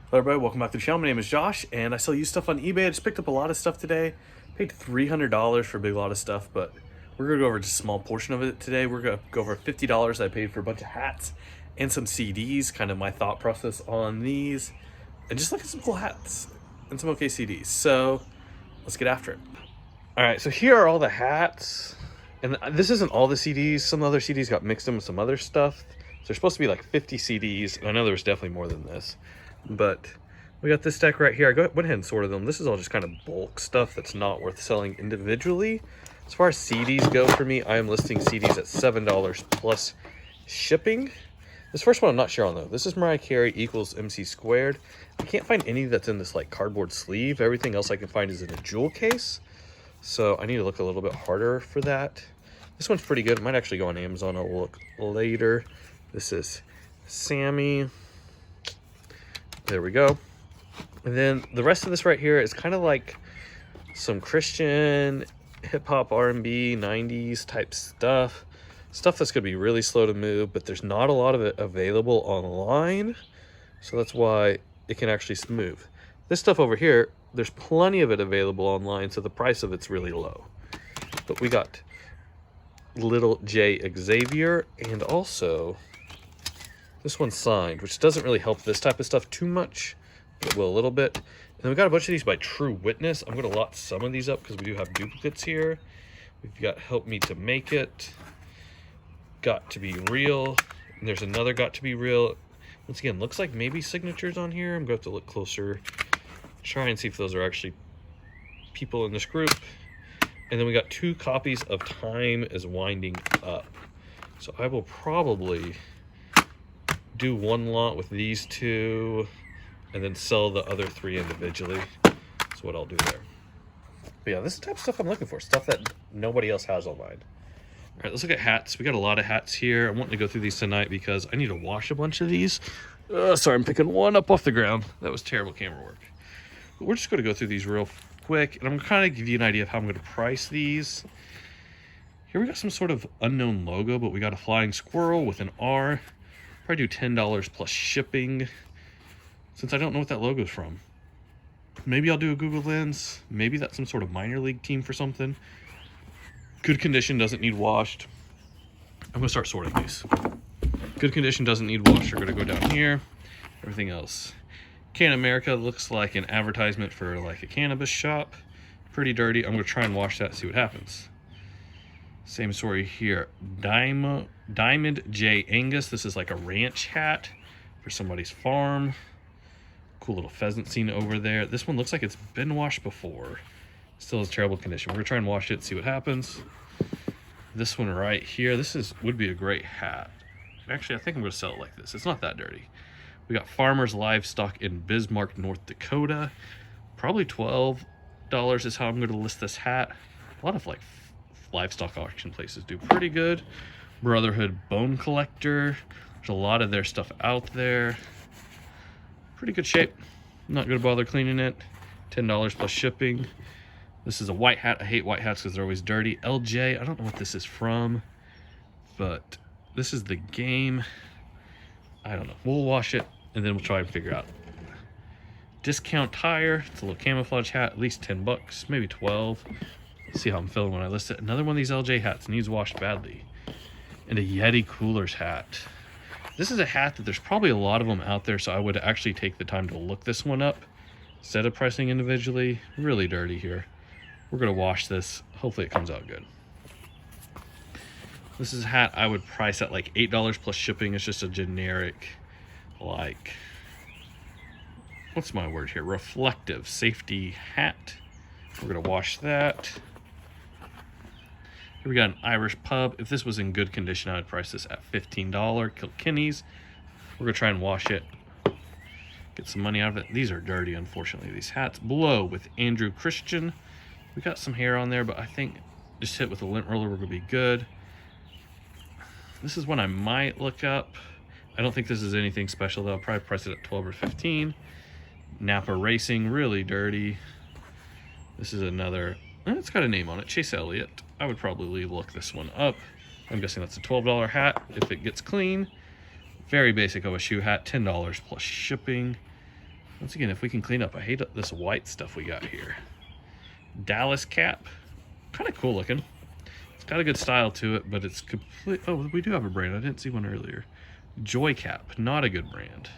Hello everybody, welcome back to the channel. My name is Josh and I sell used stuff on eBay. I just picked up a lot of stuff today. Paid $300 for a big lot of stuff, but we're gonna go over just a small portion of it today. We're gonna go over $50 I paid for a bunch of hats and some CDs, kind of my thought process on these, and just look at some cool hats and some okay CDs. So let's get after it. All right, so here are all the hats. And this isn't all the CDs. Some other CDs got mixed in with some other stuff. So there's supposed to be like 50 CDs. And I know there was definitely more than this. But we got this stack right here. I went ahead and sorted them. This is all just kind of bulk stuff that's not worth selling individually. As far as CDs go for me, I am listing CDs at $7 plus shipping. This first one I'm not sure on though. This is mercari equals MC squared. I can't find any that's in this like cardboard sleeve. Everything else I can find is in a jewel case. So I need to look a little bit harder for that. This one's pretty good. It might actually go on Amazon. I'll look later. This is Sammy. There we go. And then the rest of this right here is kind of like some Christian hip-hop, R&B, 90s type stuff. Stuff that's going to be really slow to move, but there's not a lot of it available online. So that's why it can actually move. This stuff over here, there's plenty of it available online, so the price of it's really low. But we got Little J Xavier, and also this one's signed, which doesn't really help this type of stuff too much, but it will a little bit. And then we got a bunch of these by True Witness. I'm going to lot some of these up because we do have duplicates here. We've got Help Me to Make It, Got to Be Real, and there's another Got to Be Real. Once again, looks like maybe signatures on here. I'm going to have to look closer, try and see if those are actually people in this group. And then we got 2 copies of Time is Winding Up. So I will probably do one lot with these 2 and then sell the other 3 individually. That's what I'll do there. But yeah, this is the type of stuff I'm looking for, stuff that nobody else has online. All right, let's look at hats. We got a lot of hats here. I'm wanting to go through these tonight because I need to wash a bunch of these. Sorry, I'm picking one up off the ground. That was terrible camera work. But we're just going to go through these real quick, and I'm going to kind of give you an idea of how I'm going to price these. Here we got some sort of unknown logo, but we got a flying squirrel with an R. Probably do $10 plus shipping, since I don't know what that logo's from. Maybe I'll do a Google Lens. Maybe that's some sort of minor league team for something. Good condition, doesn't need washed. I'm going to start sorting these. Good condition, doesn't need washed. We're going to go down here. Everything else. Can America looks like an advertisement for like a cannabis shop. Pretty dirty. I'm going to try and wash that, see what happens. Same story here. Diamond J Angus. This is like a ranch hat for somebody's farm. Cool little pheasant scene over there. This one looks like it's been washed before. Still is terrible condition. We're going to try and wash it, see what happens. This one right here. This would be a great hat. Actually, I think I'm going to sell it like this. It's not that dirty. We got Farmers Livestock in Bismarck, North Dakota. Probably $12 is how I'm going to list this hat. A lot of like livestock auction places do pretty good. Brotherhood Bone Collector. There's a lot of their stuff out there. Pretty good shape. Not going to bother cleaning it. $10 plus shipping. This is a white hat. I hate white hats because they're always dirty. LJ, I don't know what this is from, but this is the game. I don't know. We'll wash it and then we'll try and figure out. Discount Tire. It's a little camouflage hat. At least 10 bucks, maybe 12. See how I'm feeling when I list it. Another one of these LJ hats needs washed badly. And a Yeti Coolers hat. This is a hat that there's probably a lot of them out there, so I would actually take the time to look this one up instead of pricing individually. Really dirty here. We're going to wash this. Hopefully it comes out good. This is a hat I would price at like $8 plus shipping. It's just a generic, like, what's my word here? Reflective safety hat. We're going to wash that. Here we got an Irish pub. If this was in good condition, I would price this at $15. Kilkenny's. We're going to try and wash it. Get some money out of it. These are dirty, unfortunately, these hats. Blow with Andrew Christian. We got some hair on there, but I think just hit with a lint roller, we're going to be good. This is one I might look up. I don't think this is anything special, though. I'll probably price it at 12 or 15. Napa Racing, really dirty. This is another, it's got a name on it, Chase Elliott. I would probably look this one up. I'm guessing that's a $12 hat if it gets clean. Very basic OSU hat, $10 plus shipping. Once again, if we can clean up, I hate this white stuff we got here. Dallas cap, kind of cool looking. It's got a good style to it, but it's complete. Oh, we do have a brand. I didn't see one earlier. Joy cap, not a good brand.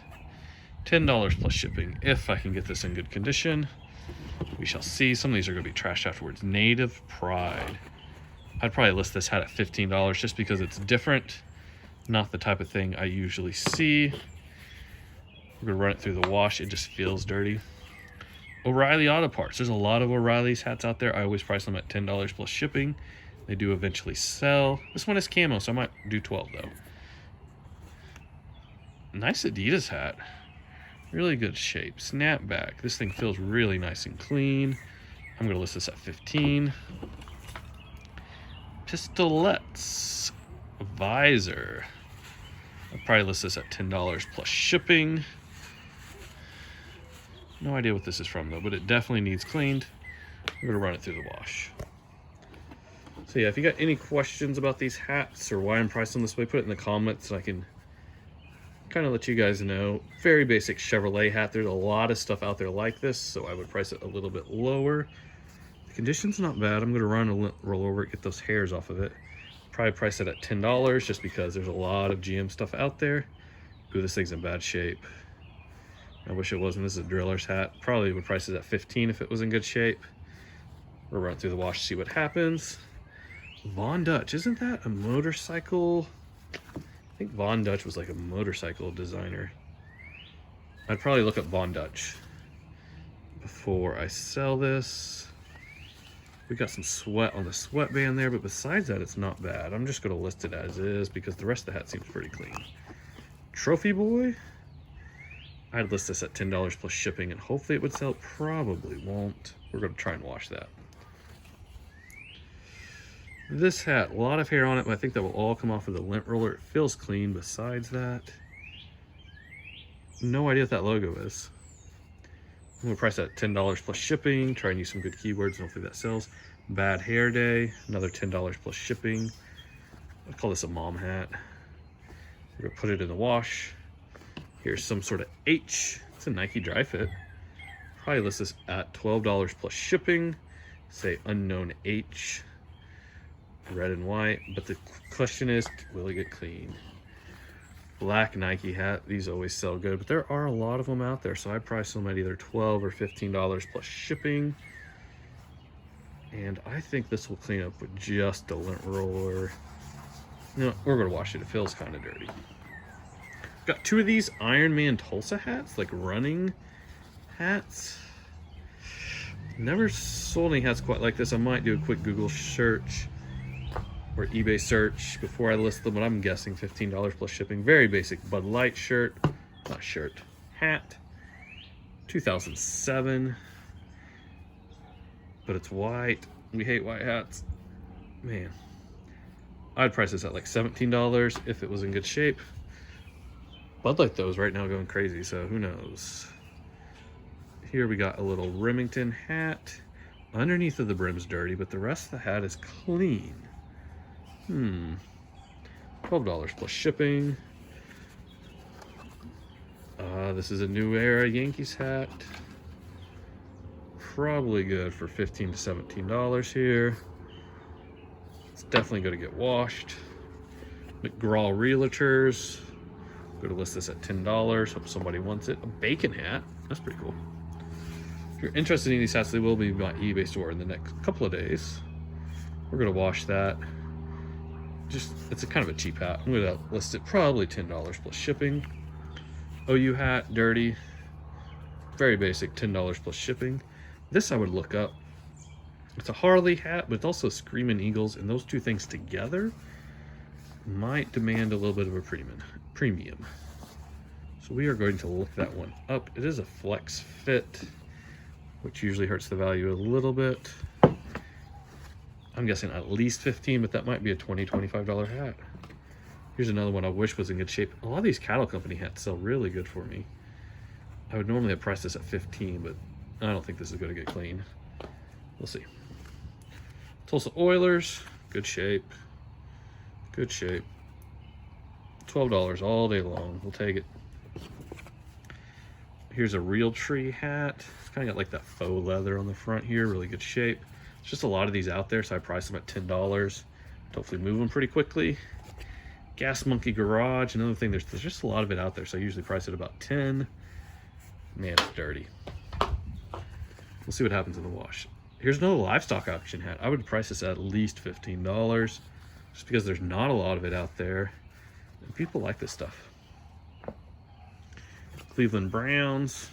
$10 plus shipping if I can get this in good condition. We shall see. Some of these are going to be trashed afterwards. Native Pride. I'd probably list this hat at $15 just because it's different. Not the type of thing I usually see. We're going to run it through the wash. It just feels dirty. O'Reilly Auto Parts. There's a lot of O'Reilly's hats out there. I always price them at $10 plus shipping. They do eventually sell. This one is camo, so I might do 12 though. Nice Adidas hat. Really good shape. Snapback. This thing feels really nice and clean. I'm going to list this at 15. Pistolettes. Visor. I'll probably list this at $10 plus shipping. No idea what this is from though, but it definitely needs cleaned. We're going to run it through the wash. So yeah, if you got any questions about these hats or why I'm priced them this way, put it in the comments and I can kind of let you guys know. Very basic Chevrolet hat. There's a lot of stuff out there like this, so I would price it a little bit lower. The condition's not bad. I'm going to run a roll over it, get those hairs off of it. Probably price it at $10 just because there's a lot of GM stuff out there. Ooh, this thing's in bad shape. I wish it wasn't. This is a driller's hat. Probably would price it at $15 if it was in good shape. We'll run it through the wash, see what happens. Von Dutch, isn't that a motorcycle? I think Von Dutch was like a motorcycle designer. I'd probably look up Von Dutch before I sell this. We got some sweat on the sweatband there, but besides that, it's not bad. I'm just going to list it as is because the rest of the hat seems pretty clean. Trophy Boy. I'd list this at $10 plus shipping, and hopefully it would sell. Probably won't. We're going to try and wash that. This hat, a lot of hair on it, but I think that will all come off with a lint roller. It feels clean besides that. No idea what that logo is. I'm going to price that at $10 plus shipping. Try and use some good keywords and hopefully that sells. Bad Hair Day, another $10 plus shipping. I call this a mom hat. We're going to put it in the wash. Here's some sort of H. It's a Nike dry fit. Probably list this at $12 plus shipping. Say unknown H. Red and white, but the question is, will it get clean? Black Nike hat. These always sell good, but there are a lot of them out there, so I price them at either $12 or $15 plus shipping. And I think this will clean up with just a lint roller. No, we're gonna wash it. It feels kind of dirty. Got two of these Iron Man Tulsa hats, like running hats. Never sold any hats quite like this. I might do a quick Google search or eBay search before I list them, but I'm guessing $15 plus shipping. Very basic Bud Light shirt, not shirt, hat, 2007, but it's white. We hate white hats. Man, I'd price this at like $17 if it was in good shape. Bud Light though is right now going crazy, so who knows. Here we got a little Remington hat. Underneath of the brim's dirty, but the rest of the hat is clean. $12 plus shipping. This is a New Era Yankees hat. Probably good for $15 to $17 here. It's definitely going to get washed. McGraw Realtors. Going to list this at $10. Hope somebody wants it. A bacon hat. That's pretty cool. If you're interested in these hats, they will be in my eBay store in the next couple of days. We're going to wash that. It's a kind of a cheap hat. I'm going to list it probably $10 plus shipping. OU hat, dirty. Very basic, $10 plus shipping. This I would look up. It's a Harley hat, but it's also Screaming Eagles, and those two things together might demand a little bit of a premium. So we are going to look that one up. It is a flex fit, which usually hurts the value a little bit. I'm guessing at least 15, but that might be a $20, $25 hat. Here's another one I wish was in good shape. A lot of these cattle company hats sell really good for me. I would normally have priced this at 15, but I don't think this is going to get clean. We'll see. Tulsa Oilers, good shape. Good shape. $12 all day long. We'll take it. Here's a real tree hat. It's kind of got like that faux leather on the front here, really good shape. There's just a lot of these out there, so I priced them at $10. Hopefully move them pretty quickly. Gas Monkey Garage, another thing, there's just a lot of it out there, so I usually price it about 10. Man, it's dirty. We'll see what happens in the wash. Here's another livestock auction hat. I would price this at least $15, just because there's not a lot of it out there, and people like this stuff. Cleveland Browns.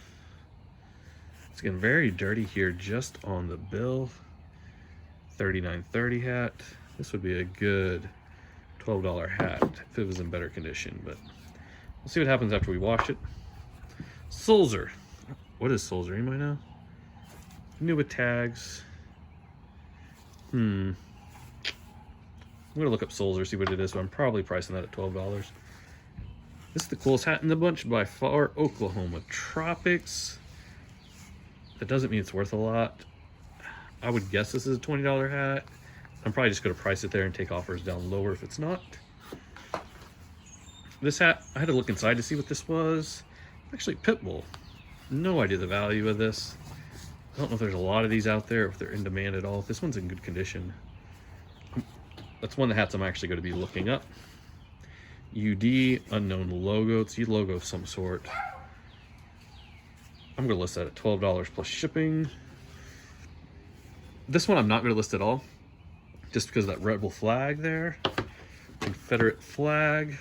It's getting very dirty here just on the bill. $39.30 hat. This would be a good $12 hat if it was in better condition, but we'll see what happens after we wash it. Sulzer. What is Sulzer? Anybody know? New with tags. I'm gonna look up Sulzer, see what it is, but I'm probably pricing that at $12. This is the coolest hat in the bunch by far. Oklahoma Tropics. That doesn't mean it's worth a lot. I would guess this is a $20 hat. I'm probably just gonna price it there and take offers down lower if it's not. This hat, I had to look inside to see what this was. Actually, Pitbull. No idea the value of this. I don't know if there's a lot of these out there, if they're in demand at all. This one's in good condition. That's one of the hats I'm actually going to be looking up. UD, unknown logo. It's a logo of some sort. I'm going to list that at $12 plus shipping. This one I'm not going to list at all, just because of that rebel flag there. Confederate flag.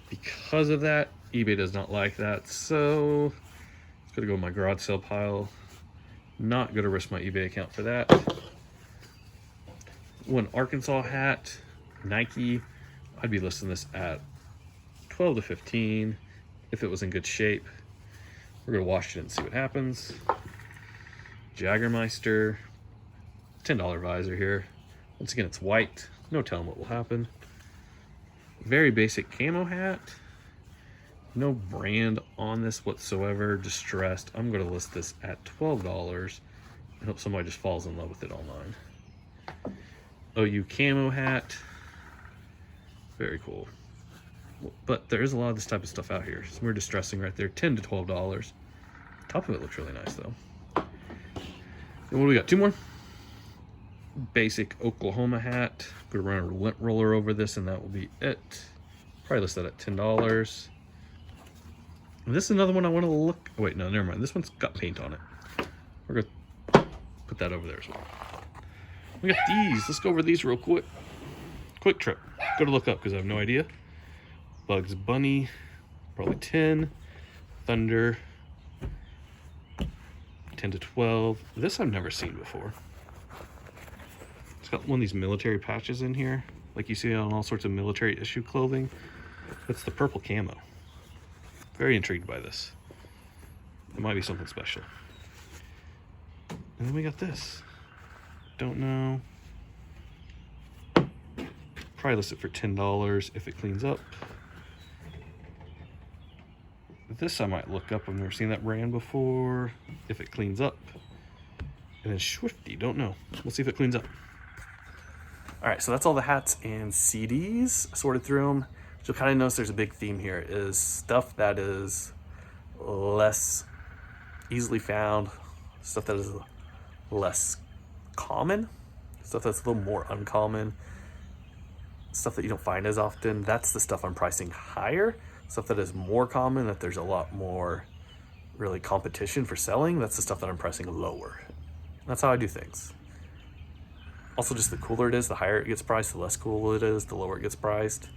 Because of that, eBay does not like that, so it's going to go in my garage sale pile. Not going to risk my eBay account for that. One Arkansas hat, Nike. I'd be listing this at 12 to 15 if it was in good shape. We're going to wash it and see what happens. Jagermeister, $10 visor here. Once again, it's white. No telling what will happen. Very basic camo hat. No brand on this whatsoever, distressed. I'm going to list this at $12 and hope somebody just falls in love with it online. OU camo hat. Very cool. But there is a lot of this type of stuff out here. Some more distressing right there, $10 to $12. Top of it looks really nice though. And what do we got? Two more. Basic Oklahoma hat. Put a run a lint roller over this and that will be it. Probably list that at $10. And this is another one I want to look. Oh, wait, no, never mind. This one's got paint on it. We're gonna put that over there as well. We got these. Let's go over these real quick. Quick trip. Go to look up because I have no idea. Bugs Bunny, probably 10. Thunder, 10 to 12. This I've never seen before. It's got one of these military patches in here, like you see on all sorts of military issue clothing. That's the purple camo. Very intrigued by this. It might be something special. And then we got this. Don't know. Probably list it for $10 if it cleans up. This I might look up. I've never seen that brand before. If it cleans up. And then Swifty, don't know. We'll see if it cleans up. All right, so that's all the hats and CDs. Sorted through them. You'll kind of notice there's a big theme here, is stuff that is less easily found, stuff that is less common, stuff that's a little more uncommon, stuff that you don't find as often. That's the stuff I'm pricing higher. Stuff that is more common, that there's a lot more really competition for selling, that's the stuff that I'm pricing lower. That's how I do things. Also, just the cooler it is, the higher it gets priced, the less cool it is, the lower it gets priced.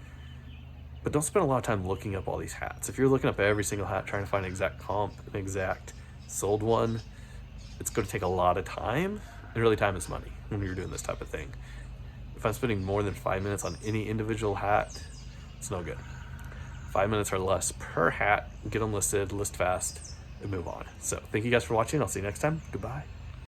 But don't spend a lot of time looking up all these hats. If you're looking up every single hat, trying to find an exact comp, an exact sold one, it's going to take a lot of time. And really, time is money when you're doing this type of thing. If I'm spending more than 5 minutes on any individual hat, it's no good. 5 minutes or less per hat, get them listed, list fast, and move on. So thank you guys for watching. I'll see you next time. Goodbye.